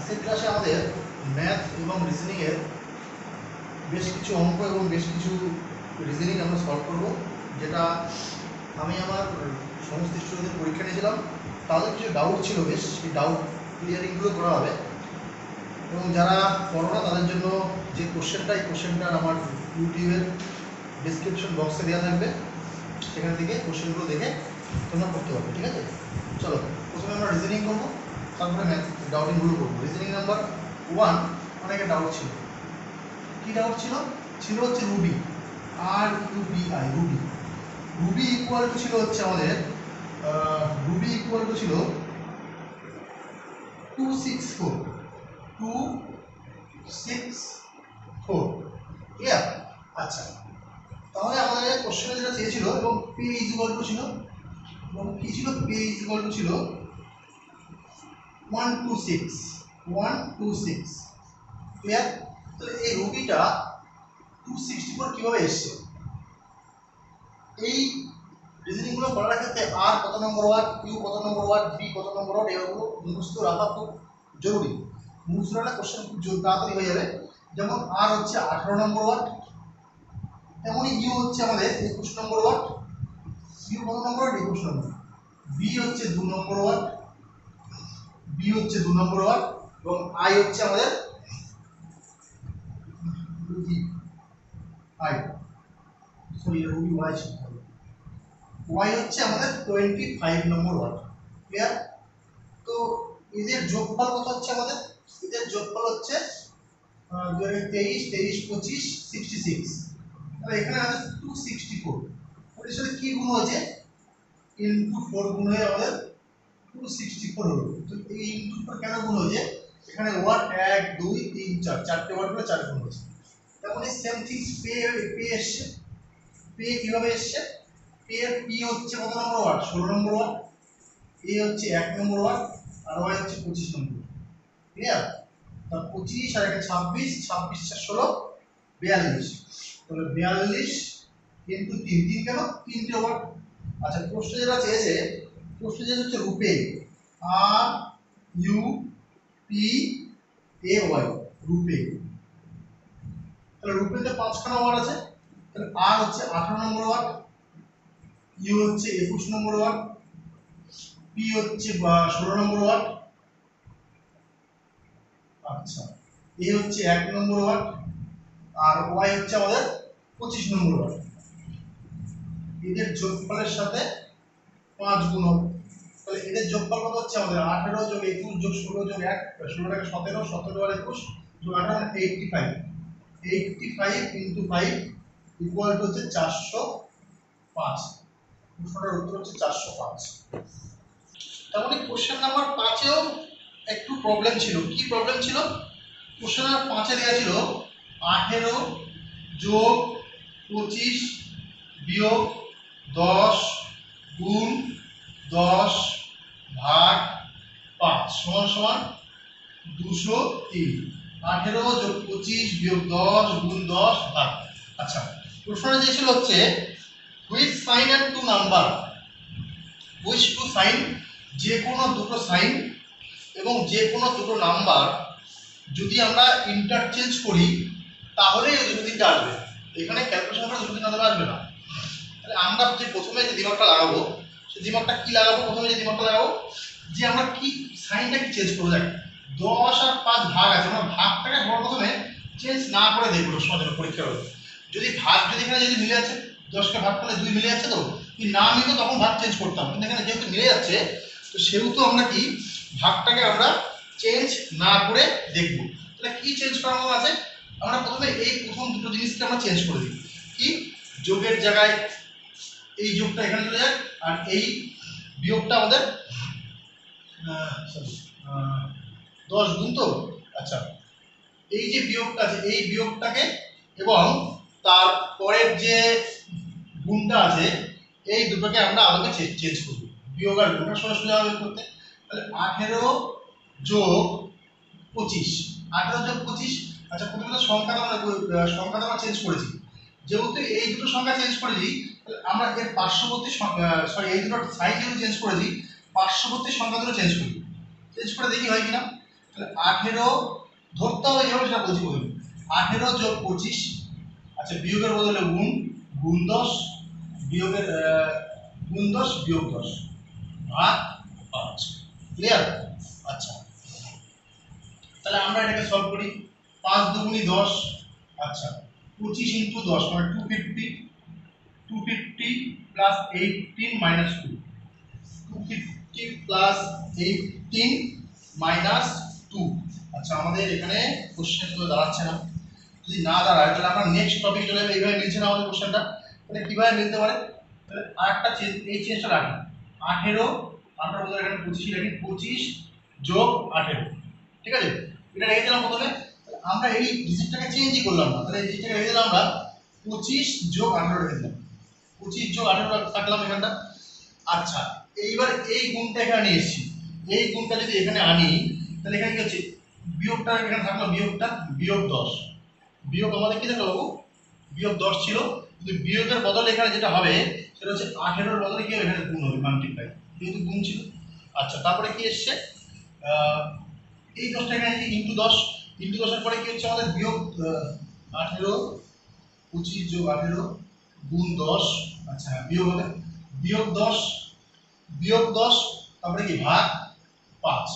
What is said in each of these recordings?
আজকের ক্লাসে আমাদের ম্যাথ এবং রিজনিংয়ের বেশ কিছু অঙ্ক এবং বেশ কিছু রিজনিং আমরা সলভ করব, যেটা আমি আমার সমস্ত স্টুডেন্টদের পরীক্ষা নিয়েছিলাম। তাদের কিছু ডাউট ছিল, বেশ সেই ডাউট ক্লিয়ারিংগুলো করা হবে। এবং যারা পড়ো না তাদের জন্য যে কোশ্চেনটা, এই কোশ্চেনটা আমার ইউটিউবের ডিসক্রিপশন বক্সে দেওয়া থাকবে, সেখান থেকে কোশ্চেনগুলো দেখে তোমরা করতে পারবে। ঠিক আছে, চলো প্রথমে আমরা রিজনিং করবো, তারপরে ম্যাথ ডাউটিংগুলো করবো। রিজনিং নাম্বার 1, অনেকের ডাউট ছিল। কি ডাউট ছিল? ছিল হচ্ছে Ruby, RUBI, Ruby. Ruby equal to ছিল হচ্ছে আমাদের রুবি ইকুয়াল টু ছিল 264, 264। ক্লিয়ার? আচ্ছা, তাহলে আমাদের কোশ্চেনে যেটা চেয়েছিল, এবং পি ইকুয়াল টু ছিল, এবং কি ছিল, পি ইকুয়াল টু ছিল 126। ক্লিয়ার? তাহলে এই রুবিটা 264 কিভাবে এসছে? এই রিজনিংগুলো করার ক্ষেত্রে আর কত নম্বর ওয়ার্ড, কিউ কত নম্বর ওয়ার্ড, ভি কত নম্বর ওয়ার্ড, এগুলো মুখস্থ রাখা খুব জরুরি। মুখস্থ রাখলে কোশ্চেন খুব তাড়াতাড়ি হয়ে যাবে। যেমন আর হচ্ছে 18 নম্বর ওয়ার্ড, তেমনই ইউ হচ্ছে আমাদের 21 নম্বর ওয়ার্ড। ইউ কত নম্বর ওয়ার্ড? 21 নম্বর। বি হচ্ছে 2 নম্বর ওয়ার্ড, বি হচ্ছে 2 নম্বর ওয়ার্ড, এবং আই হচ্ছে আমাদের আই, সরি রুবি ওয়াই ছিল, ওয়াই হচ্ছে আমাদের 25 নম্বর ওয়ার্ড। ক্লিয়ার? তো এদের যোগফল কত হচ্ছে আমাদের? এদের যোগফল হচ্ছে 23, 23, 25, 66। তাহলে এখানে আছে 264। এর সাথে কি গুণ হয়েছে? ইনটু 4 গুণ হয়ে আমাদের 264 হলো। তো এই ইনটু 4 কেন গুণ হয়েছে? এখানে ওয়ার্ড 1 2 3 4, চারটে ওয়ার্ড করে 4 গুণ হয়েছে। তেমনই সেম থিংস পে এসছে। পে কিভাবে এসছে? পে এর পি হচ্ছে কত নম্বর ওয়ার্ড? 16 নম্বর ওয়ার্ড। এ হচ্ছে 1 নম্বর ওয়ার্ড, আর ওয়াই হচ্ছে 25 নম্বর। ক্লিয়ার? তা 25 আর 26, 26 4 16, 42। তাহলে 42 ইনটু 3, 3 কেন? 3টে ওয়ার্ড। আচ্ছা, প্রশ্ন যেটা চেয়েছে, প্রশ্ন যেটা হচ্ছে রূপে, RUPAY, রূপে। তাহলে রূপেতে 5খানা ওয়ার্ড আছে। তাহলে আর হচ্ছে 18 নম্বর ওয়ার্ড, ইউ হচ্ছে 21 নম্বর ওয়ার্ড, পি হচ্ছে 16 নম্বর ওয়ার্ড, আচ্ছা এ হচ্ছে 1 নম্বর ওয়ার্ড, আর ওয়াই হচ্ছে আমাদের 25 নম্বর ওয়ার্ড। এদের যোগফলের সাথে 5 গুণ হবে। তাহলে এদের যোগফল কত হচ্ছে আমাদের? 18 যোগ 21 যোগ 16 যোগ 1, 16টাকে 17, 17 আর 21 যোগ 18, 85। 85 ইনটু 5 ইকুয়াল টু হচ্ছে 405। প্রশ্নটার উত্তর হচ্ছে 405। তেমনি কোশ্চেন নাম্বার 5-এও একটু প্রবলেম ছিল। কি প্রবলেম ছিল? কোশ্চেন নাম্বার 5-এ দেওয়া ছিল 18 যোগ 25 বিয়োগ 10 গুণ 10 ভাগ 5 সমান সমান 203। 18 যোগ 25 বিয়োগ 10 গুণ 10 ভাগ। আচ্ছা, প্রশ্নটা দিয়েছিল হচ্ছে which sign and two number, which two sign, যে কোনো দুটো সাইন এবং যে কোনো দুটো নাম্বার যদি আমরা ইন্টারচেঞ্জ করি তাহলে এই দুটো তিনটা আসবে। এখানে ক্যালকুলেশন করে দুটো তিনটা আসবে না। তাহলে আমরা যে প্রথমে যে দিমাগটা লাগাবো, সেই দিমাগটা কি লাগাবো? প্রথমে যে দিমাগটা লাগাবো যে আমরা কি সাইনটা কি চেঞ্জ করবো। দেখ 10 আর 5 ভাগ আছে, আমরা ভাগটাকে প্রথমে চেঞ্জ না করে দেখবো সমাজের পরীক্ষা হবে। যদি ভাগ, যদি এখানে যদি মিলে যাচ্ছে, 10কে ভাগ করলে 2 মিলে যাচ্ছে, তো যদি না মিলতো তখন ভাগ চেঞ্জ করতাম। কিন্তু এখানে যেহেতু মিলে যাচ্ছে, তো সেহেতু আমরা কি ভাগটাকে আমরা চেঞ্জ না করে দেখবো। তাহলে কি চেঞ্জ করানো আছে? আমরা প্রথমে এই প্রথম দুটো জিনিসকে আমরা চেঞ্জ করে দিই। কি? যোগের জায়গায় এই যোগটা এখানে চলে যায়, আর এই বিয়োগটা আমাদের 10 গুণ, তো আচ্ছা এই যে বিয়োগটা আছে, এই বিয়োগটাকে এবং তার পরের যে গুণটা আছে, এই দুটোকে আমরা আলাদা চেঞ্জ করব। বিয়োগ আর গুণটা সরাসরি আলাদা করতে। তাহলে 18 যোগ 25, 18 যোগ 25। আচ্ছা, প্রথমে তো সংখ্যাটা আমরা চেঞ্জ করেছি। যেহেতু এই দুটো সংখ্যা চেঞ্জ করেছি, তাহলে আমরা এর পার্শ্ববর্তী সরি এই দুটো সাইন যেহেতু চেঞ্জ করেছি, পার্শ্ববর্তী সংখ্যা দুটো চেঞ্জ করি। চেঞ্জ করে দেখি হয় কিনা। তাহলে 18 ধরতে হবে যেভাবে সেটা বলছি বলুন। 18 যোগ 25, আচ্ছা বিয়োগের বদলে গুণ, গুণ 10 বিয়োগের গুণ 10 বিয়োগ 10 ভাগ 5। ক্লিয়ার? আচ্ছা তাহলে আমরা এটাকে সলভ করি। 5 দুগুণী 10, আচ্ছা 25 ইন্টু 10 মানে 250, 250 প্লাস 18 মাইনাস 2, 250 প্লাস 18 মাইনাস 2। আচ্ছা আমাদের এখানে কোশ্চেন তো দাঁড়াচ্ছে না, যদি না দাঁড়ায় তাহলে আমরা নেক্সট টপিক চলে যাবো। এইভাবে মিলছে না আমাদের কোশ্চেনটা, তাহলে কিভাবে মিলতে পারে? তাহলে আরেকটা চেঞ্জ, এই চেঞ্জটা রাখি 18, আমরা বলতে এখানে 25 রাখি, 25 যোগ 18, ঠিক আছে এটা রেখে দিলাম প্রথমে। আমরা এই ডিজিটটাকে চেঞ্জই করলাম না, তাহলে এই ডিজিটটাকে রেখে দিলাম আমরা 25 যোগ 18 রেখে দিলাম, 25 যোগ 18 থাকলাম এখানটা। আচ্ছা এইবার এই গুণটা এখানে নিয়ে এসেছি, এই গুণটা যদি এখানে আনি তাহলে এখানে কি হচ্ছে, বিয়োগটা এখানে থাকলো, বিয়োগটা বিয়োগ 10, বিয়োগ আমাদের কি থাকলো বাবু, বিয়োগ 10 ছিল, কিন্তু বিয়োগের বদলে এখানে যেটা হবে সেটা হচ্ছে 18 এর বদলে কি হবে, এখানে গুণ হবে, মাল্টিপ্লাই, যেহেতু গুণ ছিল। আচ্ছা তারপরে কি এসছে, এই 10টা এখানে ইন্টু 10, ইন্টু 10 এর পরে কি হচ্ছে আমাদের বিয়োগ 18, 25 যোগ 18 গুণ 10, আচ্ছা বিয়োগ হবে, বিয়োগ 10, বিয়োগ 10 তারপরে কি ভাগ 5।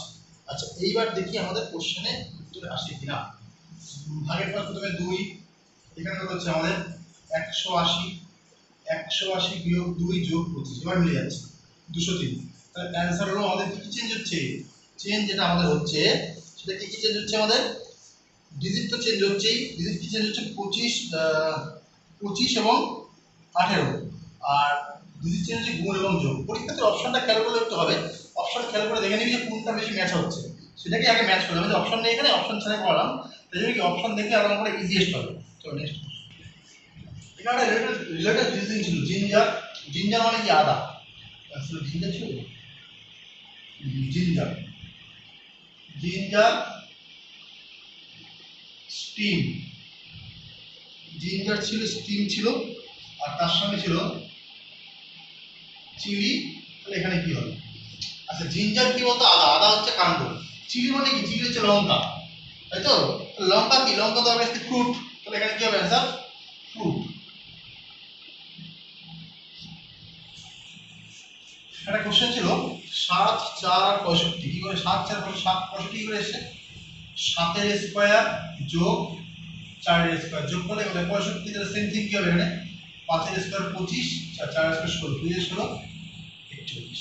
আচ্ছা এইবার দেখি আমাদের কোশ্চেনে উত্তর আসে কিনা। ভাগের পর প্রথমে 2, এখানে কত হচ্ছে আমাদের 180, 180 বিয়োগ 2 যোগ 25, এবার মিলে যাচ্ছে 203। তাহলে অ্যান্সার হলো আমাদের কি চেঞ্জ হচ্ছে, চেঞ্জ যেটা আমাদের হচ্ছে সেটা কি চেঞ্জ হচ্ছে, আমাদের ডিজিট তো চেঞ্জ হচ্ছেই, ডিজিট কি চেঞ্জ হচ্ছে 25 এবং 18, আর ডিজিট চেঞ্জ হচ্ছে গুণ এবং যোগ। পরীক্ষাতে অপশনটা খেয়াল করলে একটু হবে, অপশন খেয়াল করে দেখে নিবি যে কোনটা বেশি ম্যাচ হচ্ছে, সেটাকে আগে ম্যাচ করতে হবে। যে অপশন নেই এখানে, অপশন ছাড়াই পড়ালাম, তাই জন্য কি অপশন দেখলে আরো আমরা ইজিয়েস্ট হবে। চলো নেক্সট, এখানে রিলেটেড রিজনিং ছিল, জিঞ্জার, জিঞ্জার মানে কি আদা, আসলে জিঞ্জার ছিল, জিঞ্জার, জিঞ্জার স্টিম, জিঞ্জার ছিল, স্টিম ছিল, আর তার সঙ্গে ছিল চিলি। তাহলে এখানে কি হবে, আচ্ছা জিঞ্জার কি বলতো, আদা, আদা হচ্ছে কাণ্ড, চিলি মানে কি, চিলি হচ্ছে লঙ্কা, তাই তো, লঙ্কা কি, লঙ্কা তো অবভিয়াসলি ফ্রুট, তাহলে এখানে কি হবে অ্যান্সার, ফ্রুট। একটা কোশ্চেন ছিল 7, 4 আর 65, কি করে 7, 4, 65 কি করে এসেছে, 7 এর স্কয়ার যোগ 4 এর স্কয়ার যোগ করলে কত, 65, তাহলে সেম থিং কি হবে এখানে, 5 এর স্কয়ার 25, 4 এর স্কয়ার 16, 2 এর 16 41।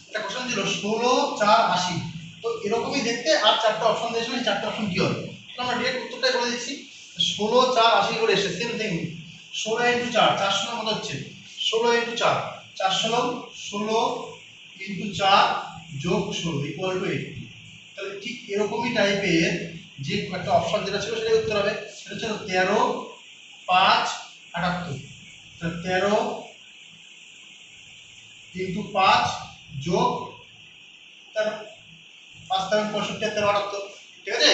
এটা কোশ্চেন ছিল 16, 4, 80, তো এরকমই দেখতে আর 4টা অপশন দিয়েছিল, এই 4টা অপশন কি হবে, তো আমরা ডিরেক্ট উত্তরটাই বলে দিচ্ছি, 16, 4, 80 করে এসেছে, সেম থিং, 16 ইনটু 4, 416 কত হচ্ছে, 16 ইনটু 4, 416, 16 ইনটু 4 যোগ 16 ইকুয়াল টু 80। তাহলে ঠিক এরকমই টাইপের যে একটা অপশন যেটা ছিল সেটাই উত্তর হবে, সেটা ছিল 13, 5, 78, তাহলে 13 ইনটু 5 যোগ 5 7 65 13 78, ঠিক আছে,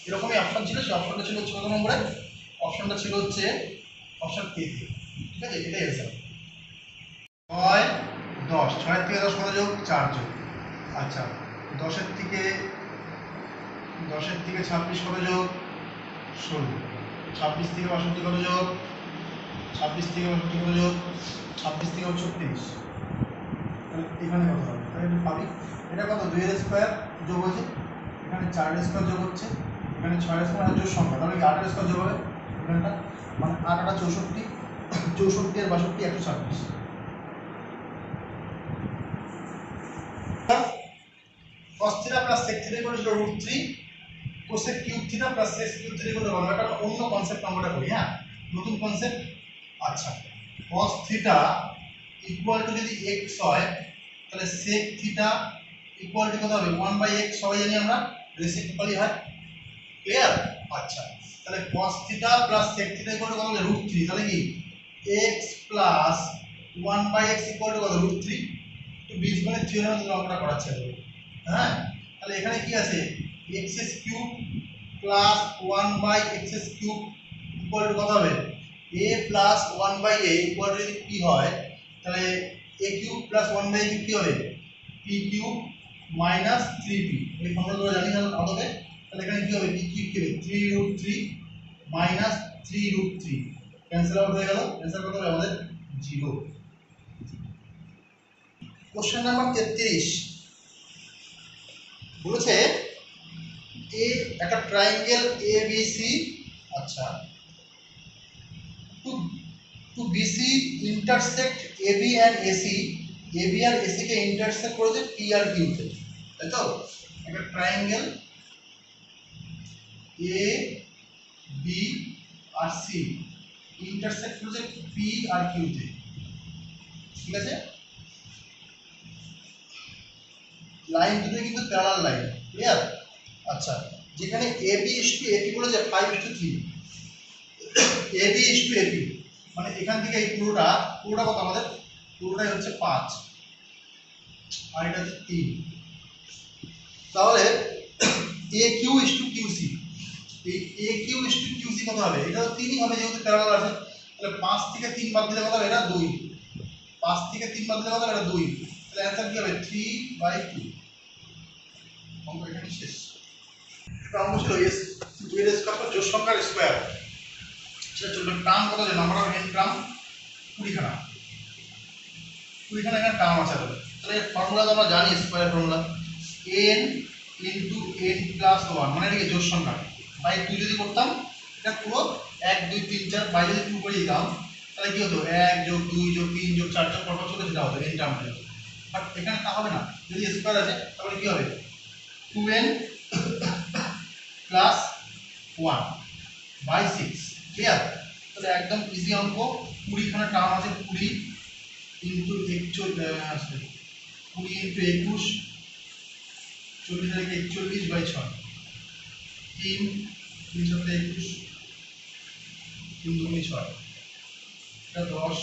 এরকমই অপশন ছিল, সেই অপশনটা ছিল হচ্ছে কত নম্বরে, অপশনটা ছিল হচ্ছে অপশন এ, ঠিক আছে, এটাই অ্যান্সার। 6, 10, 6 এর থেকে 10 কত যোগ, 4 যোগ, আচ্ছা 10 এর থেকে 26 কত যোগ, 16, 26 থেকে 62 কত যোগ, 26 থেকে 62 কত যোগ, 26 থেকে 36, তাহলে এখানে কত হবে, তাহলে একটু পাবি, এটা কত, 2 এর স্কয়ার যোগ হচ্ছে, এখানে 4 এর স্কয়ার যোগ হচ্ছে, এখানে 6 এর স্কয়ার জোড় সংখ্যা, তাহলে কি 8 এর স্কয়ার যোগ হবে এখানটা, মানে 8 8 64, 64 আর 62 126। cos theta plus sec theta equal to √3, cosec cube theta plus sec cube theta equal to 1, এটা অন্য কনসেপ্ট আমরা করি, হ্যাঁ নতুন কনসেপ্ট। আচ্ছা cos থিটা ইকুয়াল টু যদি x হয় তাহলে sec থিটা ইকুয়াল টু কত হবে, 1/x, সবাই জানি আমরা রেসিপ্রোকালি হয়, ক্লিয়ার। আচ্ছা তাহলে cos theta plus sec theta equal two কত হবে, √3, তাহলে কি x plus 1/x equal to কত, √3, তো বীজগণিত থিওরেম আমরা করাচ্ছি, হ্যাঁ তাহলে এখানে কি আছে, x² plus 1/x³ equal to কত হবে, a plus 1/a equal to যদি p হয় তাহলে a³ প্লাস 1/a³ কি হবে, p³ মাইনাস 3b। এই ফর্মুলাগুলো জানি না আদতে, তাহলে এখানে কি হবে, কি কি হবে, 3√3 মাইনাস 3√3 ক্যান্সেল আউট হয়ে গেল। অ্যান্সার কত হবে আমাদের 0। কোশ্চেন নাম্বার 33 বলেছে এ একটা ট্রায়াঙ্গেল এ বি সি, আচ্ছা, to to BC intersect AB and AC, AB আর এসি কে ইন্টারসেক্ট করেছে পি আর কিউতে, তাই তো? একটা ট্রায়াঙ্গেল এ বি আর সি ইন্টারসেক্ট করেছে পি আর কিউতে, ঠিক আছে? লাইন দুটো কিন্তু প্যারালাল লাইন, ক্লিয়ার? আচ্ছা, যেখানে এবি ইস টু এপি বলেছে 5:3, এবি ইস টু এপি, মানে এখান থেকে এই পুরোটা কত আমাদের, পুরোটাই হচ্ছে 5 আর এটা হচ্ছে 3। তাহলে এ Q is to Q C, এই এ Q is to Q C কত হবে, এটা তো 3ই হবে যেহেতু প্যারালাল আছে। তাহলে 5 থেকে 3 বাদ দিলে কত হবে, এটা 2। 5 থেকে 3 বাদ দিলে কত হবে, এটা 2। তাহলে অ্যান্সার কি হবে 3/2। অঙ্ক এখানে শেষ। এটা অঙ্ক ছিল এস এর স্কয়ার জোড় সংখ্যার স্কয়ার, সেটা চলবে। টার্ম কত আছে, নাম্বার অফ n টার্ম 20খানা, 20খানা এখানে টার্ম আছে। তাহলে এর ফর্মুলা তো আমরা জানি, square formula n into n plus 1, মানে এটাকে জোড় সংখ্যা বাই 2 যদি করতাম, এটা পুরো 1 2 3 4 বাই যদি 2 করে দিতাম, তাহলে কি হতো 1 যোগ 2 যোগ 3 যোগ 4 যোগ পরপর চলে যেটা হতো n টার্মটা। বাট এখানে তা হবে না, যদি স্কয়ার আছে তাহলে কি হবে 2n প্লাস 1 বাই 6, ক্লিয়ার? তাহলে একদম ইজি অঙ্ক। 20খানা টার্ম আছে, 20 ইন্টু 20 ইন্টু 21, 40 থেকে 41 বাই 6, 3 3 সাথে 21, 3 দুগুণে 6, এটা 10,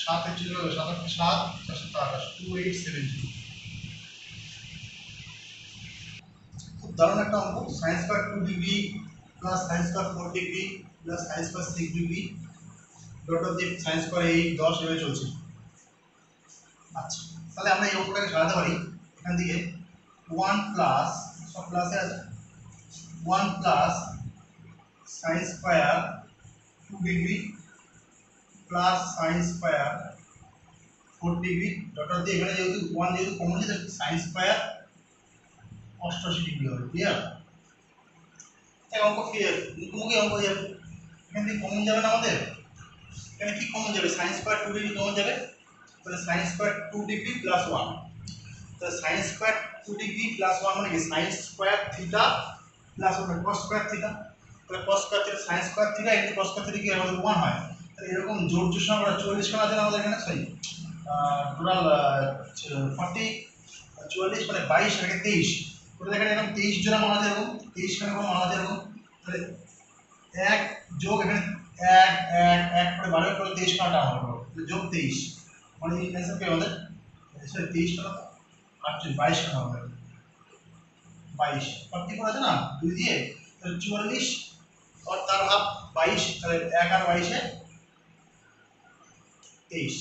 7 এর চলে যাবে, 7 8 7, 4 7 28, 2870। খুব দারুণ একটা অঙ্ক। Sine square 2 degree plus sine square 4 degree plus sine square 6 degree dot of the sine square 8 10 এভাবে চলছে। আচ্ছা, তাহলে আমরা এই অঙ্কটাকে সাজাতে পারি এখান থেকে 1 প্লাস, সব প্লাসে আছে, 1 plus sine square 2 degree plus sine square 4 degree dot of the, এখানে যেহেতু 1 যেহেতু কমন আছে সাইন স্কয়ার 88 ডিগ্রি হবে, ক্লিয়ার? তাই অঙ্ক মুখোমুখি অঙ্ক হয়ে যাবে। এখান থেকে কমন যাবে না আমাদের, এখানে কি কমন যাবে, সাইন স্কয়ার 2 ডিগ্রি কমন যাবে, তাহলে সাইন স্কয়ার 2 ডিগ্রি প্লাস 1, তাহলে সাইন স্কয়ার 2 ডিগ্রি প্লাস 1 মানে কি sine square theta plus 1 cos square theta, তাহলে cos square theta sine square theta into cos square theta কি আমাদের 1 হয়। তাহলে এরকম জোড় সংখ্যা 40 খানা আছে আমাদের এখানে, সরি টোটাল 40 44 মানে 22 থেকে 23, ওটা এখানে এরকম 23 জোড়া মান আছে, এরকম 23 খানা মান আছে এরকম। তাহলে 1 যোগ এখানে 1 1 1 করে 12 করে 23 খানা টার্ম হবে, যোগ 23 মানে এই অ্যান্সার কি আমাদের, সরি 23 টাকা 28 22 টাকা হবে, 22 40 করে আছে না 2 দিয়ে, তাহলে 44 और তার হাফ 22, তাহলে 1 আর 22 এ 23।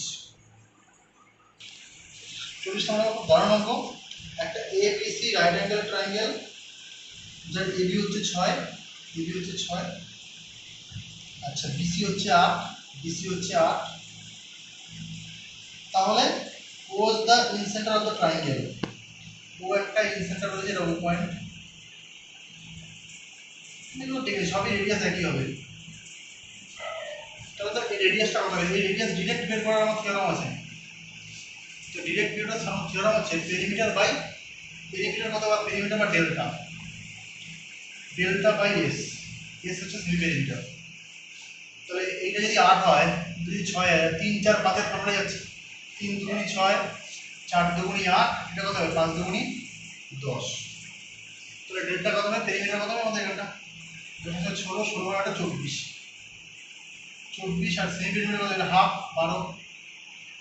40 নম্বর খুব দারুণ অঙ্ক। একটা A B C right angle triangle, যার এবি হচ্ছে 6, এবি হচ্ছে 6, আচ্ছা বিসি হচ্ছে 8, বিসি হচ্ছে 8, তাহলে O is the incentre of the triangle, O একটা ইনসেন্টার রয়েছে, এটা ও পয়েন্ট, এগুলো ঠিক আছে, সবই রেডিয়াস একই হবে। তাহলে তো এই রেডিয়াসটা কত হবে, এই রেডিয়াস ডিরেক্ট বের করার আমার থিওরাম আছে। তো ডিরেক্ট বের করার থিওরাম হচ্ছে পেরিমিটার বাই, পেরিমিটার কত বা পেরিমিটার বা delta, delta by S, S হচ্ছে সেমি পেরিমিটার। তাহলে এইটা যদি 8 হয়, যদি 6 হয়, 3 4 5 এর ফর্মুলা যাচ্ছে, 3 দুগুণি 6, 4 দুগুণি 8, এটা কত হবে 5 দুগুণি 10। তাহলে ডেল্টা কত হবে, পেরিমিটার কত হবে আমাদের এখানটা, এটা হচ্ছে 16, 16 আর 24, 24 আর সেমি পেরিমিটার কত হবে হাফ 12,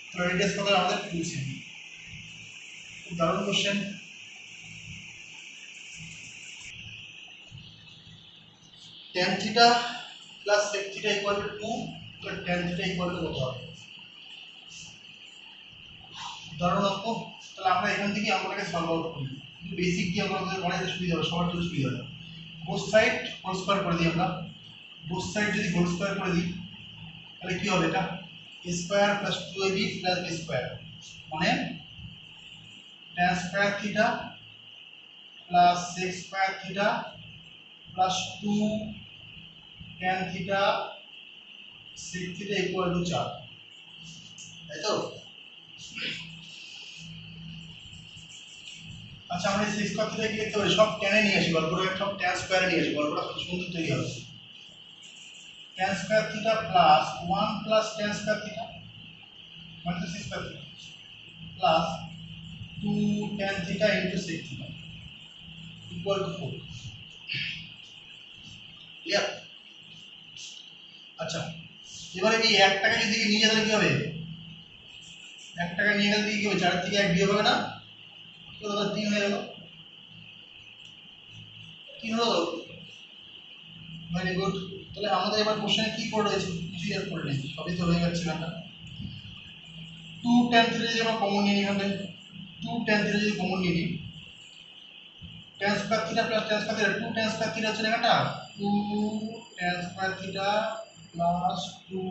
তাহলে রেডিয়াস কত হবে আমাদের 2 সেমি। খুব দারুণ question. tan theta plus sec theta equal two 2, তো tan থিটা ইকুয়াল টু কত হবে, ধরনাত্ম, তাহলে আমরা এখান থেকে অঙ্কটাকে সলভ আউট করি। বেসিক দিয়ে আমরা আমাদের পড়াইতে সুবিধা হবে, সবার জন্য সুবিধা হবে। বোথ সাইড হোল স্কয়ার করে দিই আমরা। বোথ সাইড যদি হোল স্কয়ার করে দিই তাহলে কি হবে, এটা a square plus 2ab plus b square, মানে tan square theta plus sec square theta plus 2 tan theta sec theta equal two 4, তাই তো? আচ্ছা, আমরা এই sec স্কয়ার থিটা কি লিখতে পারি? সব tan এ নিয়ে আসি, গল্পটা সব tan স্কয়ারে নিয়ে আসি, গল্পটা কত সুন্দর তৈরি হবে। tan square theta plus 1 plus tan square theta মানে তো sec square theta plus 2 tan theta into sec theta equal two 4। Clear? আচ্ছা, এবারে এই 1 টাকা যদি নিয়ে গেলে কি হবে? 1 টাকা নিয়ে গেলে কি হবে? 4 থেকে 1 বিয়োগ হবে না? তো দাদা 3 হয়ে গেল। 3 হলো তো? Very good. তাহলে আমাদের এবার কোশ্চেনে কি করে রয়েছে? কিছু আর করে নেই, সবই তো হয়ে যাচ্ছে না। 2 tan থিটা যদি আমরা কমন নিই এখানে, 2 tan থিটা যদি কমন নিই, tan square theta plus tan square theta, 2 tan square theta হচ্ছে এখানটা 2 tan square theta plus 2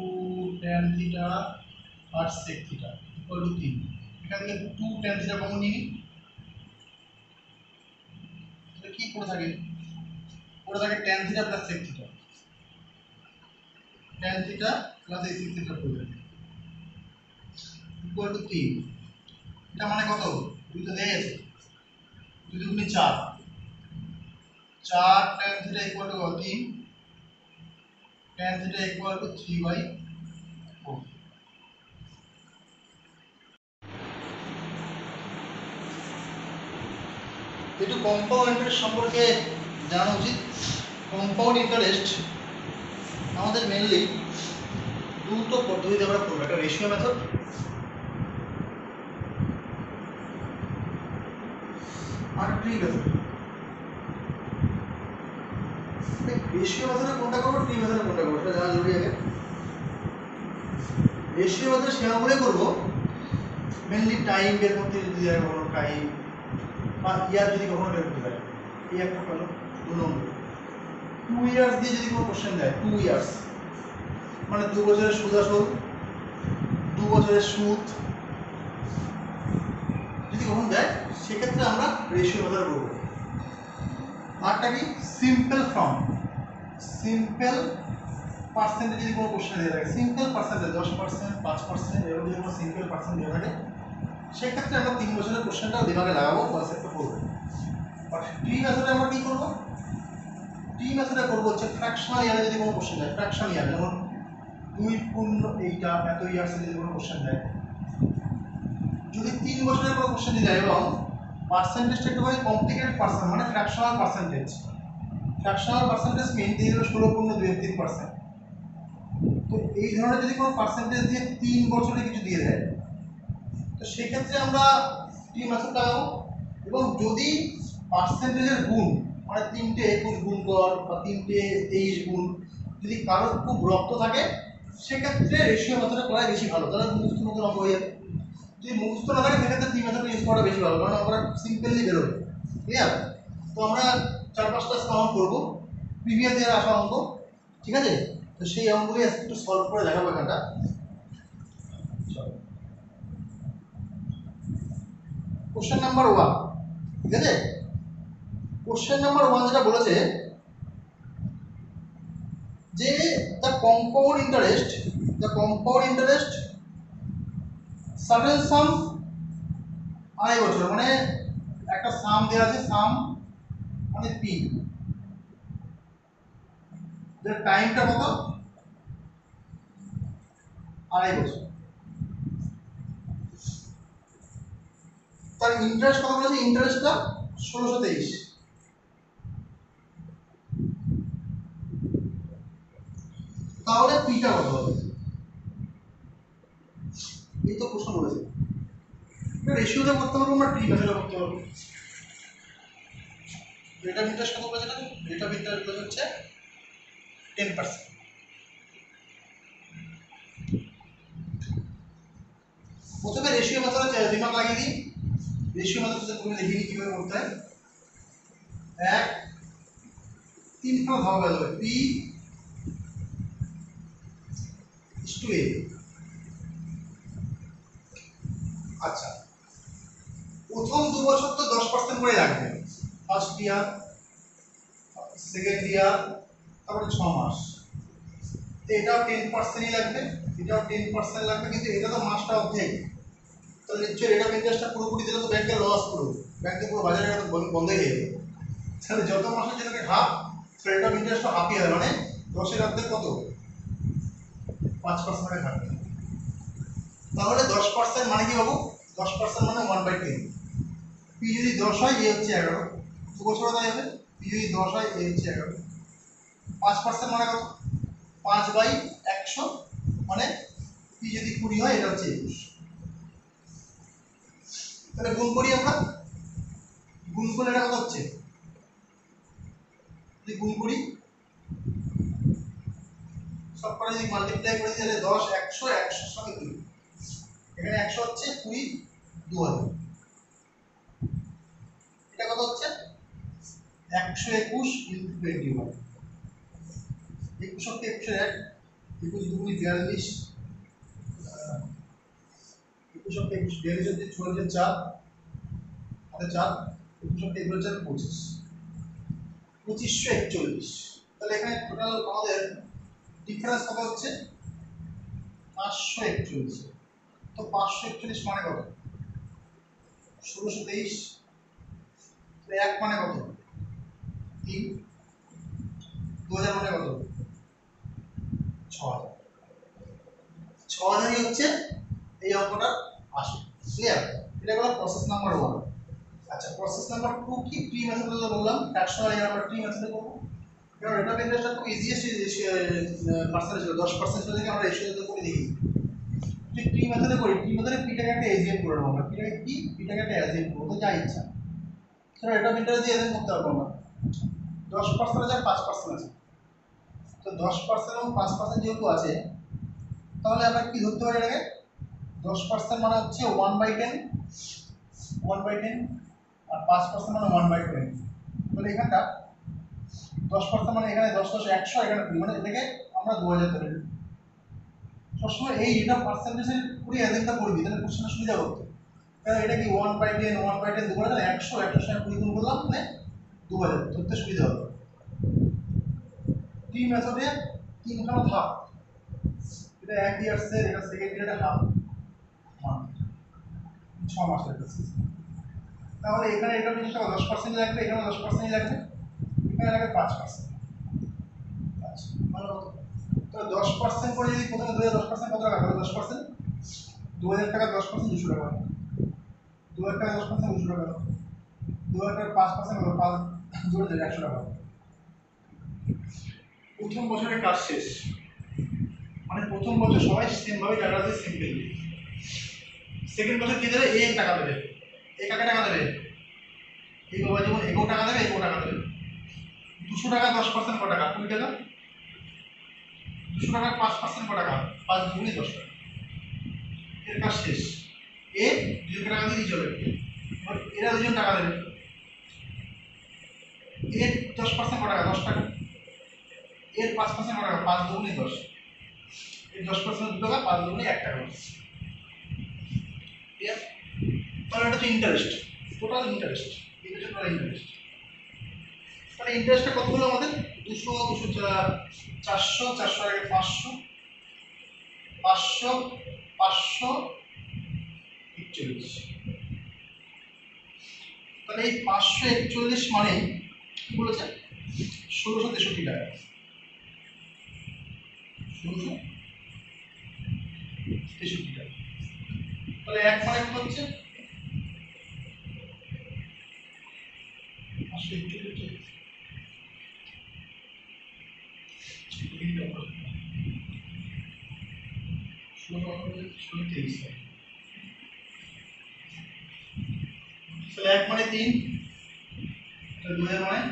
tan theta আর sec থিটা ইকুয়াল টু 3। এখান থেকে 2 tan থিটা কমন নিই, তাহলে কি পড়ে থাকে? পড়ে থাকে tan theta plus sec theta, tan theta plus এই sec থিটা পড়ে থাকে ইকুয়াল টু 3। এটা মানে কত? দুই তো দেয়া আছে, 2 দুগুণে 4, 4 tan theta equal to 3, tan theta equal two 3/4। একটু কম্পাউন্ড ইন্টারেস্ট সম্পর্কে জানা উচিত। কম্পাউন্ড ইন্টারেস্ট আমাদের মেনলি দুটো পদ্ধতিতে আমরা করবো, একটা রেশিও মেথড আর ট্রি মেথড। রেশিও মেথডে কোনটা করবো, ট্রি মেথডে কোনটা করবো সেটা জানা জরুরি আগে। রেশিও মেথড সেভাবে করবো মেনলি টাইম বের করতে, যদি যায় কখনো টাইম বা ইয়ার যদি কখনো বের করতে পারে, এই একটা হলো 2 নম্বর। 2 ইয়ার্স দিয়ে যদি কোনো কোশ্চেন দেয়, 2 ইয়ার্স মানে 2 বছরের সুদ আসল, 2 বছরের সুদ যদি কখন দেয়, সেক্ষেত্রে আমরা রেশিও মেথড করবো। আরটা কি সিম্পল ফর্ম, সিম্পল পার্সেন্টে যদি কোনো কোশ্চেন দেওয়া থাকে, সিম্পল পার্সেন্টেজ 10%, 5% এরকম যদি কোনো সিম্পল পার্সেন্ট দেওয়া থাকে, সেক্ষেত্রে আমরা 3 বছরের কোশ্চেনটাও দিমাগে লাগাবো, কনসেপ্টটা করবো। আর ট্রি মেথডে আমরা কি করবো? ট্রি মেথডে করবো হচ্ছে ফ্র্যাকশনাল ইয়ারে যদি কোনো কোশ্চেন দেয়, ফ্র্যাকশনাল ইয়ার যেমন 2 পূর্ণ এইটা এত ইয়ার্সে যদি কোনো কোশ্চেন দেয়, যদি 3 বছরের কোনো কোশ্চেন দেয় এবং পার্সেন্টেজটা একটুখানি কমপ্লিকেটেড পার্সেন্ট মানে ফ্র্যাকশনাল পার্সেন্টেজ, ফ্র্যাকশনাল পার্সেন্টেজ মিন দিয়ে দিল 16.23%। তো এই ধরনের যদি কোনো পার্সেন্টেজ দিয়ে 3 বছরে কিছু দিয়ে দেয়, তো সেক্ষেত্রে আমরা ট্রি মেথড লাগাবো। এবং যদি পার্সেন্টেজের গুণ মানে 3টে 21 গুণ কর বা 3টে 23 গুণ যদি কারোর খুব রক্ত থাকে, সেক্ষেত্রে রেশিও মেথডে করাই বেশি ভালো, তাহলে মুখস্থ মতো অঙ্ক হয়ে যাবে। যদি মুখস্থ না থাকে সেক্ষেত্রে ট্রি মেথড ইউজ করা বেশি ভালো, কারণ আমরা সিম্পলি বেরোবে। ক্লিয়ার? তো আমরা 4-5টা সলভ করবো প্রিভিয়াস ইয়ার আসা অঙ্ক, ঠিক আছে? তো সেই অঙ্কগুলি একটু সলভ করে দেখাবো এখানটা। কোশ্চেন নাম্বার 1, ঠিক আছে? কোশ্চেন নাম্বার 1 যেটা বলেছে যে দ্য কম্পাউন্ড ইন্টারেস্ট সার্টেন সাম আড়াই বছর, মানে একটা সাম দেওয়া আছে, সাম মানে পি, যার টাইমটা কত, আড়াই বছর। তার ইন্টারেস্ট কত বলেছে? ইন্টারেস্টটা 1623। তাহলে পিটা কত হবে? এই তো প্রশ্ন বলেছে। রেশিওতে করতে পারবো, আমরা ট্রি মেথডে করতে পারবো। রেট অফ ইন্টারেস্ট কত বলেছে? রেট অফ ইন্টারেস্ট হচ্ছে 10%। প্রথমে রেশিও মেথডে দিমাগ লাগিয়ে দিই। রেশিও মেথড তুমি লিখে নিই কীভাবে করতে হয়। 1 3 খানা ভাগ হয়ে যাবে P/A। আচ্ছা, প্রথম 2 বছর তো 10% করে লাগবে, ফার্স্ট ইয়ার, সেকেন্ড ইয়ার, তারপরে 6 মাস। এটাও 10%ই লাগবে, এটাও 10% লাগবে, কিন্তু এটা তো মাসটা অর্ধেক। তাহলে নিশ্চয়ই রেট অফ ইন্টারেস্টটা পুরোপুরি দিলে তো ব্যাংকের লস পুরো, ব্যাংকে পুরো বাজারে বন্ধ হয়ে যাবে। তাহলে যত মাসে যেটাকে হাফ, রেট অফ ইন্টারেস্টটা হাফই হবে, মানে 10-এর অর্ধেক কত, 5% করে থাকবে। তাহলে 10% মানে কি বাবু, 10% মানে 1/10। পি যদি 10 হয়, এ হচ্ছে 11, 2 বছর হয়ে যাবে। পি যদি 10 হয়, এ হচ্ছে 11। 5% মানে কত, 5/100, মানে পি যদি 20 হয়, এটা হচ্ছে 21। তাহলে গুণ করি আমরা, গুণ করলে এটা কত হচ্ছে, যদি গুণ করি সব করে যদি মাল্টিপ্লাই করে দিই, তাহলে 10 100 100 এর সঙ্গে 2, এখানে 100 হচ্ছে 20 2000, এটা কত হচ্ছে 121 ইনটু 21। 21 কে 101, 21 2 42, 21 কে 21 42 হচ্ছে 4 হাতে 4, 21 কে 4 25, 2541। তাহলে এখানে টোটাল আমাদের ডিফারেন্স কত হচ্ছে 541। তো 541 মানে কত, 1623। 1 মানে কত 3, 2000 মানে কত 6000। 6000ই হচ্ছে এই অঙ্কটা আসে। ক্লিয়ার? এটা হলো প্রসেস নাম্বার 1। আচ্ছা, প্রসেস নাম্বার 2 কি, প্রি মেথডে বললাম, ট্রাকশনাল এর আমরা প্রি মেথডে করব। কারণ রেট অফ ইন্টারেস্টটা খুব ইজিয়েস্ট পার্সেন্টেজ ছিল, 10% থেকে আমরা রেশিওতে করে দেখি। যদি প্রি মেথডে করি, প্রি মেথডে পিটাকে একটা এজিএম করে নেব আমরা, পিটাকে কি, পিটাকে একটা এজিএম করব, যা ইচ্ছা। সেটা রেট অফ ইন্টারেস্ট দিয়ে এজিএম করতে পারবো আমরা। 10% আছে, 5% আছে। তো 10% এবং 5% যেহেতু আছে, তাহলে আমরা কি ধরতে পারি এটাকে, 10% মানে হচ্ছে 1/10, 1/10, আর 5% মানে 1/20। তাহলে এখানটা 10% মানে এখানে 10 10 100, এখানে 2, মানে এটাকে আমরা 2000 ধরে নিই। সবসময় এই এটা পার্সেন্টেজের পুরো অ্যাজেন্টটা করবি, তাহলে কোশ্চেনটা সুবিধা করতে। কারণ এটা কি 1/10 1/10 দুবার, তাহলে 100 100 সঙ্গে 20 গুণ করলাম, মানে 2000 ধরতে সুবিধা হবে। প্রি মেথডে 3খানা ধাপ, এটা 1 ইয়ার্সের, এটা সেকেন্ড ইয়ারে হাফ মান্থ, 6 মাসের বেসিস। তাহলে এখানে এটা কিন্তু 10% লাগবে, এখানে 10% লাগবে, এখানে লাগবে 5%। আচ্ছা, ভালো। তো 10% করে যদি প্রথমে 2010% কত টাকা, তাহলে 10% 2000 টাকা, 10% 200 টাকা, 2000 টাকা 10% 200 টাকা, 2000 টাকা 5% কত, 5 জোড়ে 100 টাকা। প্রথম বছরের কাজ শেষ, মানে প্রথম বছর সবাই সেম ভাবে টাকা দিয়ে সিম্পল। সেকেন্ড বছর কি দেবে, এই টাকা দেবে, এই কাকে টাকা দেবে, এই বাবা যেমন এগো টাকা দেবে, এগো টাকা দেবে। 200 টাকা 10% কত টাকা, 20 টাকা। 200 টাকার 5% কত টাকা, 5 দুগুণে 10 টাকা। এর কাজ শেষ। এ 200 টাকা দিয়ে চলে, এবার এরা দুজন টাকা দেবে। এর 10% কত টাকা, 10 টাকা। এর 5% কত টাকা, 5 দুগুণে 10। এর 10% 2 টাকা, 5 দুগুণে 1 টাকা। ক্লিয়ার? তাহলে এটা হচ্ছে ইন্টারেস্ট, টোটাল ইন্টারেস্ট, এটা হচ্ছে টোটাল ইন্টারেস্ট। তাহলে ইন্টারেস্টটা কত হলো আমাদের, 200 200 400 400 আগে 500 500 541। তাহলে এই 541 মানে কি বলেছে, 1663 টাকা, 1663 টাকা। তাহলে এক মানে কি হচ্ছে 541, তাহলে 1 মানে 3, 2000 মানে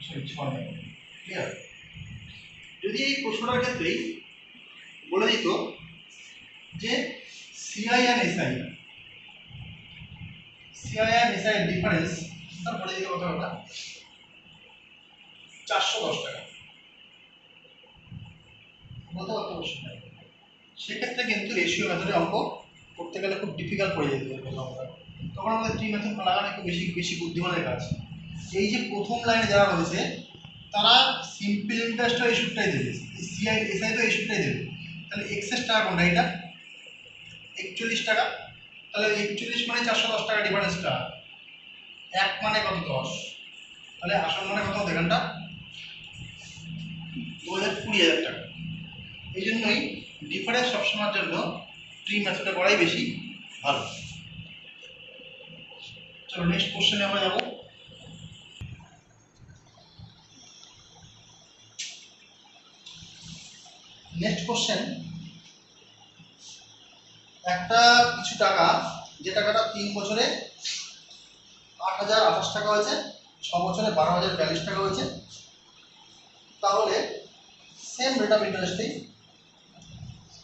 6। ক্লিয়ার? যদি এই প্রশ্নটার ক্ষেত্রেই বলে দিত যে সিআই আর এসআই, সিআই আর এসআই এর ডিফারেন্স তার বলে দিতে কথা 410 টাকা বলতে কত বছর নাই। সেক্ষেত্রে কিন্তু রেশিও মেথডে অঙ্ক করতে গেলে খুব ডিফিকাল্ট পড়ে যেতে পারে আমরা, তখন আমাদের ট্রি মেথড লাগানো একটু বেশি বেশি বুদ্ধিমানের কাজ। এই যে প্রথম লাইনে যারা রয়েছে তারা সিম্পল ইন্টারেস্টও এই সুদটাই দেবে, সিআই এসআই তো এই সুদটাই দেবে। তাহলে এক্সেস টাকা কোনটা, এটা 41 টাকা। তাহলে 41 মানে 410 টাকা ডিফারেন্সটা, 1 মানে কত 10, তাহলে আসল মানে কত এখানটা 2,20,000 টাকা। এই জন্যই ডিফারেন্স সবসময়ের জন্য ট্রি মেথডে করাই বেশি ভালো। চলো নেক্সট কোশ্চেনে আমরা যাব। নেক্সট কোশ্চেন, একটা কিছু টাকা, যে টাকাটা 3 বছরে 8,028 টাকা হয়েছে, 6 বছরে 12,042 টাকা হয়েছে, তাহলে সেম রেট অফ ইন্টারেস্টেই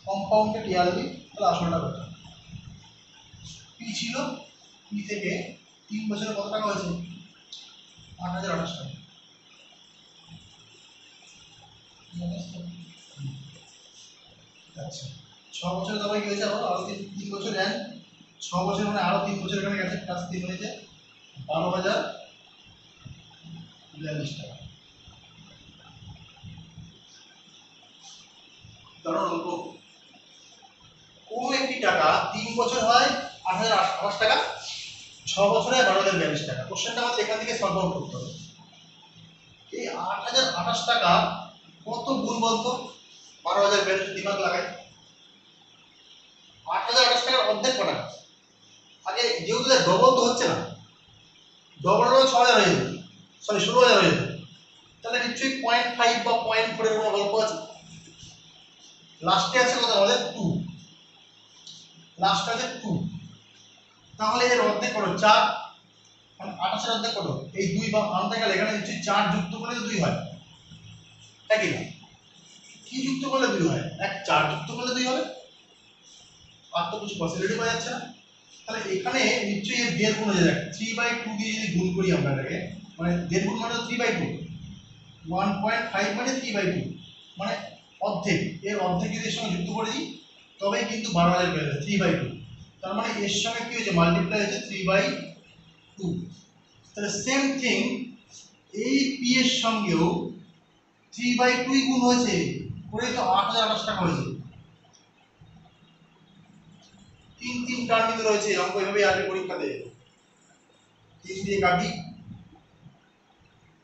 কম্পাউন্ডেড ইয়ারলি, তাহলে আসলটা কত? পি ছিল, পি থেকে 3 বছরে কত টাকা হয়েছে? 8,028 টাকা। আচ্ছা 6 বছরে তবে কি হয়েছে? আরো 3 বছর দেন, 6 বছর মানে আরো 3 বছর এখানে গেছে, প্লাস 3 হয়েছে 12,042 টাকা। ধরুন অঙ্ক, কোনো একটি টাকা 3 বছর হয় 8,028 টাকা, 6 বছরে 12,042 টাকা। কোশ্চেনটা আমাদের এখান থেকে সলভ আউট করতে হবে। এই 8,028 টাকা কত গুণ বলতো? 12,042 দিমাগ লাগাই। 8,028 টাকার অর্ধেক কত টাকা? আগে যেহেতু ডবল তো হচ্ছে না, ডবল হলে 6,000 হয়ে যেত, সরি 16,000 হয়ে যেত। তাহলে নিশ্চয়ই 0.5 বা 0.4 এর কোনো গল্প আছে। লাস্টে আছে কত আমাদের 2, লাস্ট আছে 2, তাহলে এর অর্ধেক কত? 4, মানে 28 এর অর্ধেক কত? এই 2 বা আনতে গেলে এখানে নিশ্চয়ই 4 যুক্ত করলে তো 2 হয়, তাই কি না? কি যুক্ত করলে 2 হয়? 4 যুক্ত করলে 2 হবে, আর তো কিছু পসিবিলিটি পাওয়া যাচ্ছে না। তাহলে এখানে নিশ্চয়ই এর দেড় গুণ হয়ে যায়। 3/2 দিয়ে যদি গুণ করি আমরা এটাকে, মানে দেড় গুণ মানে 3/2, 1.5 মানে 3/2, মানে অর্ধেক। এর অর্ধেক যদি এর সঙ্গে যুক্ত করে দিই তবেই কিন্তু 12,000 বের হবে, 3/2। তার মানে এর সঙ্গে কি হয়েছে? মাল্টিপ্লাই হয়েছে 3/2। তাহলে সেম থিং এই পি এর সঙ্গেও 3/2 গুণ হয়েছে, করেই তো 8,028 টাকা হয়েছে। 3 টার্ম কিন্তু রয়েছে, অঙ্ক এভাবেই আসবে পরীক্ষাতে। 3 দিয়ে কাটি,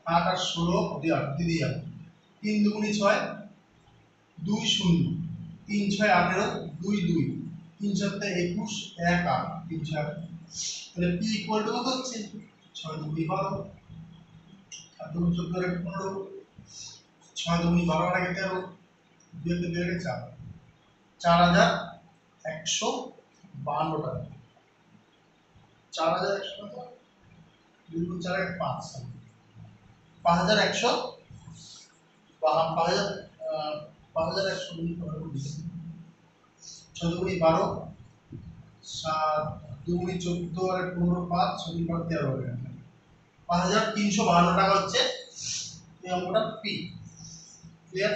8 আর 16 দিয়ে 8 দিয়ে যাবে, 3 দুগুণে 6, 2 0, 3 6 18, 2 2, 3 7 21, 1 8, 3 6। তাহলে p ইকুয়াল টু কত হচ্ছে? 6 দুগুণে 12, 7 দুগুণে 14 আর 15, 6 দুগুণে 12 আর 13, 2 কে 2 এর 4, 4,152 টাকা। 4,100 টাকা, 2 গুণ 4 এর 5, 5,100, 5,100 গুণ 6 দুগুণে 12, 7 দুগুণে 14 আর 15, 5 6 গুণ 12 13 হবে। 5,352 টাকা হচ্ছে এই অঙ্কটা পি। ক্লিয়ার?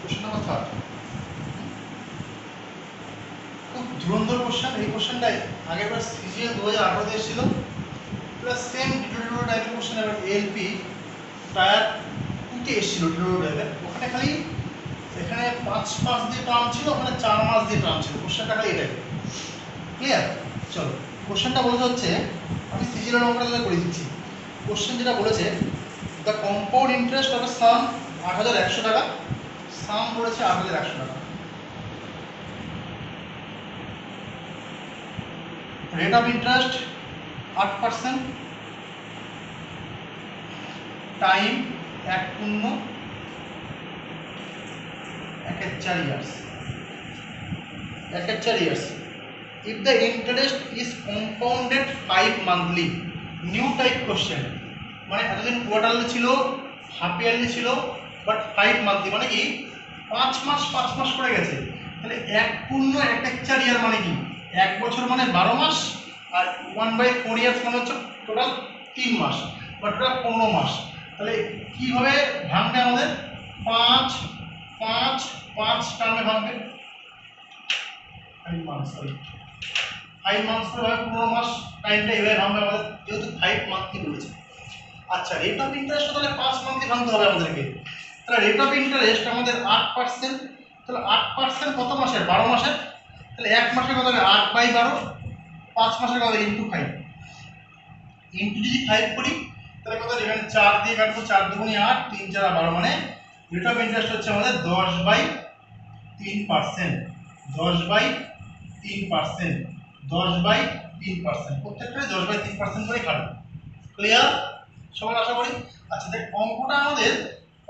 কোশ্চেন নাম্বার 3, খুব ধুরন্ধর কোশ্চেন। এই কোশ্চেনটা আগের বার সিজিএল 2018 তে এসেছিল, প্লাস সেম ডিটোটো টাইপের কোশ্চেন এবার এলপি টায়ার 2 তে এসেছিল ডিটোটো টাইপের। ওখানে খালি এখানে 5 মাস দিয়ে টার্ম ছিল, ওখানে 4 মাস দিয়ে টার্ম ছিল। কোশ্চেনটা খালি এটাই। ক্লিয়ার? চলো কোশ্চেনটা বলতে হচ্ছে, আমি সিজিএল অঙ্কটা করে দিচ্ছি। কোশ্চেন যেটা বলেছে, the compound interest of some 8,100 টাকা, সাম বলেছে 8,100 টাকা। Rate of interest 8%, time 1 1/4 years, 1/4 years. if the interest is compounded 5 monthly, new type question, মানে এতদিন কোয়ার্টারলি ছিল, হাফ ইয়ারলি ছিল, বাট 5 মান্থলি মানে কি 5 মাস করে গেছে, তাহলে 1 পূর্ণ 1 ইয়ার মানে কি 1 বছর মানে 12 মাস, আর 1/4 ইয়ার্স মানে হচ্ছে টোটাল 3 মাস বা টোটাল 15 মাস। তাহলে কিভাবে ভাঙবে আমাদের 5 5 5 টার্মে ভাঙবে 5 মাস, সরি 5 মাস করে ভাবে 15 মাস, টাইমটা এভাবে ভাঙবে আমাদের, যেহেতু 5 মান্থলি বলেছে। আচ্ছা রেট অফ ইন্টারেস্ট তাহলে 5 মান্থলি ভাঙতে হবে আমাদেরকে। তাহলে রেট অফ ইন্টারেস্ট আমাদের 8%, তাহলে 8% কত মাসের 12 মাসের, তাহলে 1 মাসের কত হবে 8/12, 5 মাসের কত ইন্টু 5, ইন্টু যদি 5 করি তাহলে কত এখানে 4 দিয়ে কাটবো, 4 দুগুণে 8, 3 4 12, মানে রেট অফ ইন্টারেস্ট হচ্ছে আমাদের 10/3%, 10/3%, 10/3%, প্রত্যেকটাই 10/3% করে কাটবে। ক্লিয়ার সবার আশা করি। আচ্ছা দেখ অঙ্কটা আমাদের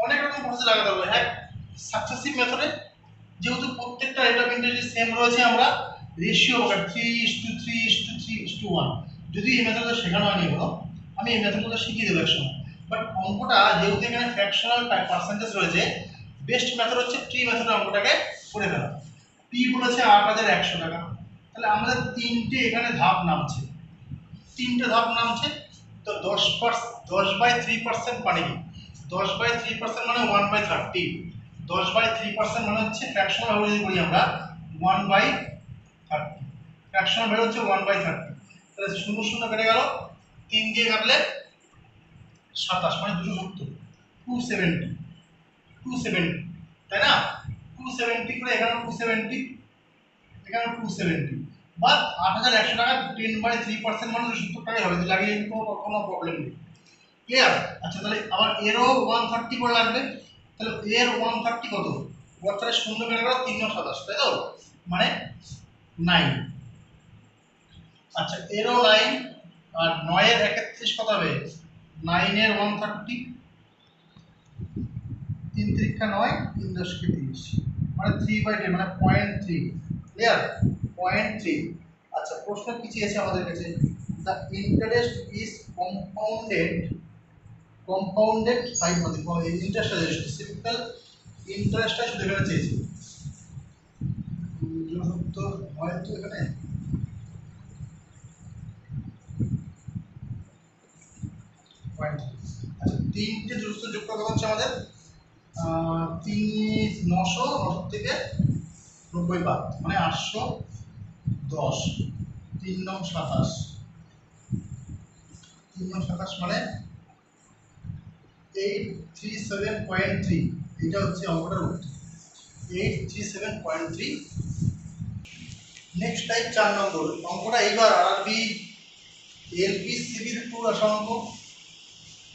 অনেক রকম প্রসেসে লাগাতে হবে, এক সাকসেসিভ মেথডে, যেহেতু প্রত্যেকটা রেট অফ ইন্টারেস্ট সেম রয়েছে, আমরা রেশিও 3:3:3:1, যদি এই মেথডটা শেখানো হয়নি এগুলো, আমি এই মেথডটা শিখিয়ে দেবো একসময়। বাট অঙ্কটা যেহেতু এখানে ফ্র্যাকশনাল পার্সেন্টেজ রয়েছে, বেস্ট মেথড হচ্ছে ট্রি মেথডে অঙ্কটাকে করে ফেলা। পি বলেছে 8100 টাকা, তাহলে আমাদের তিনটে এখানে ধাপ নামছে, তিনটে ধাপ নামছে, তো 10/3% মানে কি 10/3% মানে 1/30, 10/3% মানে হচ্ছে ফ্র্যাকশনাল ভ্যালু যদি করি আমরা 1/30, ফ্র্যাকশনাল ভ্যালু হচ্ছে 1/30, তাহলে 0 0 কেটে গেল, 3 দিয়ে কাটলে 27 মানে 270, 270, 270, তাই না 270 করে এখানে 270, এখানে 270, বা 8100 টাকা 10/3% মানে 70 টাকাই হবে, লাগিয়ে কোনো প্রবলেম নেই। ক্লিয়ার। আচ্ছা তাহলে আবার এরও 130 করে লাগবে, তাহলে এর 130 কত, তাহলে 0 কেটে গেল 327, তাই তো, মানে 9। আচ্ছা এরও 9, আর 9 এর 31 কত হবে, 9 এর 130, 3 3 9, 3 10 30, মানে 3/10 মানে 0.3। ক্লিয়ার 0.3। আচ্ছা প্রশ্ন কি চেয়েছে আমাদের কাছে, the interest is compounded 5 month, interest আছে সিম্পল ইন্টারেস্টটা শুধু এখানে চেয়েছি, তো হয়তো এখানে আচ্ছা তিনটে দুশো যোগ করা হচ্ছে আমাদের 900 থেকে 90 বাদ, মানে 810, 3 9 27, 3 9 27 মানে 837.3, এটা হচ্ছে অঙ্কটার উত্তর 837.3। নেক্সট টাইপ 4 নম্বর অঙ্কটা, এইবার আরবি এলপি সিবির টুর আসা অঙ্ক,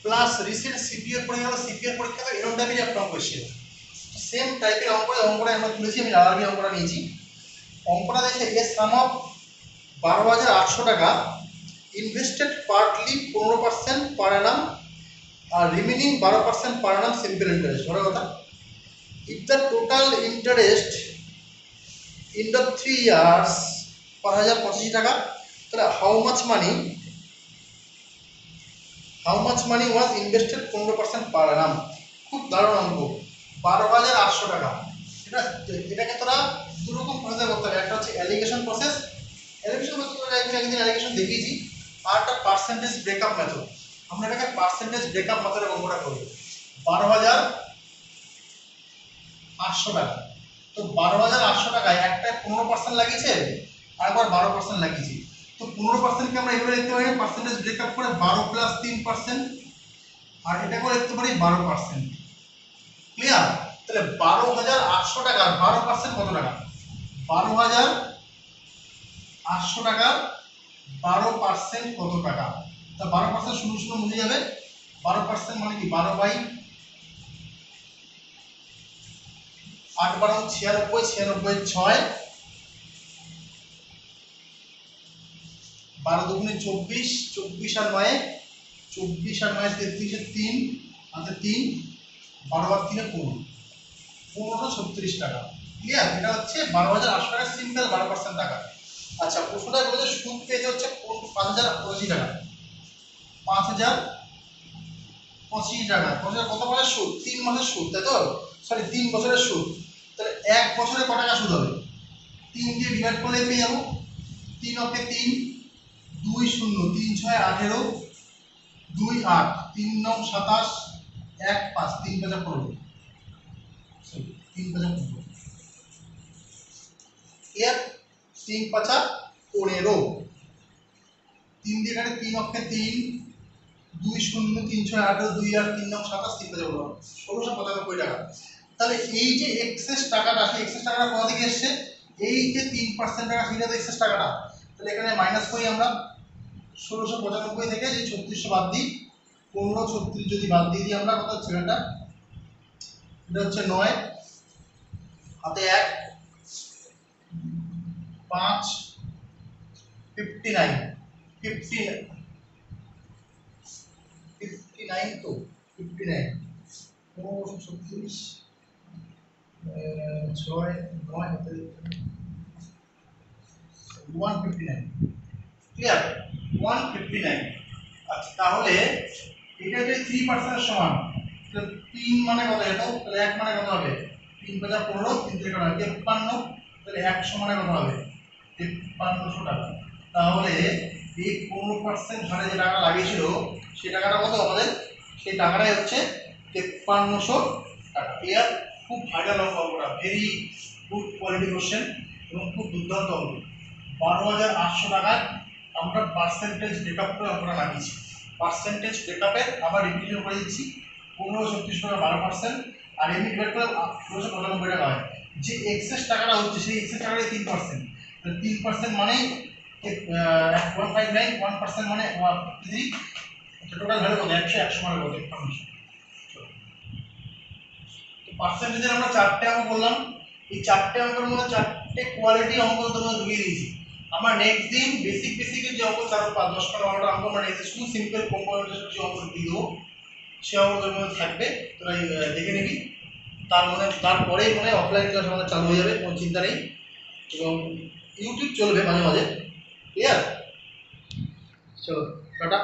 প্লাস রিসেন্ট সিপিএর পড়ে গেল, সিপিএর পরীক্ষা তো এরকম টাইপের একটা অঙ্ক এসেছিল, সেম টাইপের অঙ্কটা আমরা তুলেছি, আমি আরবি অঙ্কটা নিয়েছি। অঙ্কটা দেখে এর সাম অফ 12,800 টাকা, ইনভেস্টেড পার্টলি 15% পার অ্যানাম, আর রিমেনিং 12% পার অ্যানাম সিম্পল ইন্টারেস্ট। ধরো কথা, if the total interest in the 3 years 5,085 টাকা, তাহলে how much money was invested 15% পার অ্যানাম। খুব দারুণ অঙ্ক, 12,800 টাকা। এটাকে তোরা দুরকম প্রসেসে করতে হবে, একটা হচ্ছে অ্যালিগেশন প্রসেস, একদিন অ্যালিগেশন দেখিয়েছি, আর একটা পার্সেন্টেজ ব্রেকআপ মেথড। আমরা এটাকে পার্সেন্টেজ ব্রেকআপ মেথডে অঙ্কটা করি। 12,800 টাকা, তো 12,800 টাকায় একটা 15% লাগিয়েছে, আর একবার 12% লাগিয়েছি, তো 15%কে আমরা এভাবে লিখতে পারি পার্সেন্টেজ ব্রেকআপ করে 12 + 3%, আর এটা করে লিখতে পারি 12%। ক্লিয়ার। তাহলে 12,800 টাকার 12% কত টাকা, 12,800 টাকার 12% কত টাকা, তা 12% 0 0 মুছে যাবে, 12% মানে কি 12/8 12 96, 96 6, 12 দুগুণে 24, 24 আর 9, 24 আর 9 33, 3 হাতে 3, 12 আর 3 15, 1536 টাকা। ক্লিয়ার। এটা হচ্ছে 12,800 টাকা সিম্পল 12% টাকা। আচ্ছা প্রশ্নটা বলেছে সুদ পেয়েছে হচ্ছে 5,085 টাকা, 5,085 টাকা, কত মাসের সুদ, 3 মাসের সুদ, তাই তো, সরি 3 বছরের সুদ, তাহলে 1 বছরে ক টাকা সুদ হবে? 3 দিয়ে ডিভাইড করলে পেয়ে যাবো। 3 অক্ষে 3, 2 0, 3 6 18, 2 8, 3 9 27, 1 5, 3 5 15, 3 5 15, এর 3 5 15, 3 দিয়ে কাটে 3 অক্ষে 3, 2 0, 3 6 18, 2 8, 3 9 27, 3 5 15, 1695 টাকা। তাহলে এই যে এক্সেস টাকাটা, সেই এক্সেস টাকাটা কোথা থেকে এসছে? এই যে 3% টাকা, সেটা তো এক্সেস টাকাটা। তাহলে এখানে মাইনাস করি আমরা, 1695 থেকে যে 3600 বাদ দিই, 15 36 যদি বাদ দিয়ে দিই আমরা, কত হচ্ছে এটা? এটা হচ্ছে 9 হাতে 1 5 59 59 তো 59 36 6 9 হাতে 159, ক্লিয়ার? 159। আচ্ছা, তাহলে এটা যে 3% সমান, তো 3 মানে কত এটা? তাহলে 1 মানে কত হবে? 3 × 15, 3 × 53, তাহলে 1 সমানে কত হবে? 5300 টাকা। তাহলে এই 15% হারে যে টাকা লাগিয়েছিল, সেই টাকাটা কত আমাদের? সেই টাকাটাই হচ্ছে 5300 টাকা। ক্লিয়ার? খুব ভাইরাল অঙ্কটা, ভেরি গুড কোয়ালিটি কোশ্চেন এবং খুব দুর্দান্ত অঙ্ক। 12,800 টাকায় আমরা পার্সেন্টেজ ব্রেকআপ করে অঙ্কটা লাগিয়েছি। পার্সেন্টেজ ব্রেকআপের আবার রিভিশন করে দিচ্ছি। 1536 টাকা 12%, আর এমনি ডিভাইড করে 1695 টাকা হয়। যে এক্সেস টাকাটা হচ্ছে, সেই এক্সেস টাকাটাই 3%। 3% মানে 159, 1% মানে 3, টোটাল ভ্যালু কত? 100, 100 মানে কত? 5100। তো পার্সেন্টেজের আমরা 4টে অঙ্ক করলাম। এই 4টে অঙ্কের মধ্যে 4টে কোয়ালিটি অঙ্ক তোমাদের ঢুকিয়ে দিয়েছি। আমরা নেক্সট দিন বেসিকের যে অঙ্ক 4 5 10 15টা অঙ্ক আমরা নেক্সট শুধু সিম্পল কম্পোনেন্টের যে অঙ্ক দিয়ে দেবো, সে অঙ্কগুলোর মধ্যে থাকবে, তোরা দেখে নিবি। তারপরেই মনে হয় অফলাইন ক্লাস আমাদের চালু হয়ে যাবে, কোনো চিন্তা নেই। এবং ইউটিউব চলবে মাঝে মাঝে। ক্লিয়ার? চলো টাটা।